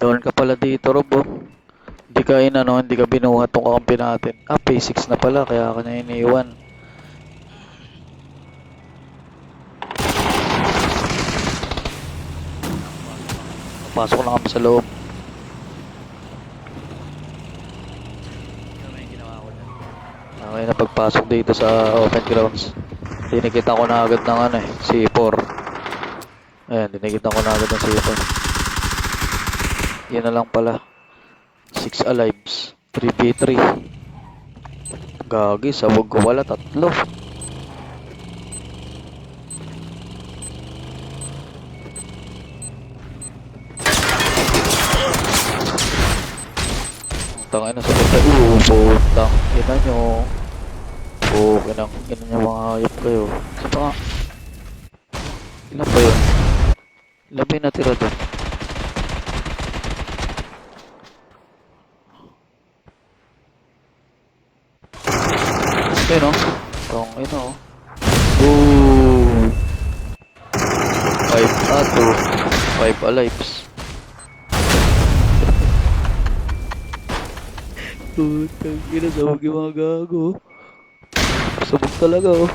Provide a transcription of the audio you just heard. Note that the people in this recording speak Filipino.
Doon ka pala dito, Rob, oh. Hindi ka binuhat tong kakampi natin. Ah, phase 6 na pala, kaya ka na iniwan. Pasok lang kami sa loob. Okay na pagpasok dito sa open grounds. Dinikita ko na agad ng C4. Ayan, dinikita ko na agad ng C4. Yan na lang pala. 6 alives. 3v3. Gagi, sabog ko wala, 3. Tangay na sa bata. Putang ina nyo. Ina nyo mga hayop kayo. Sapa nga. Ilan ba yun? Ilan ba yung natira doon? Ayun o. Tangay na o. Boom! 5 alives. Putang ina, sabog yung mga gago. Sabog talaga oh.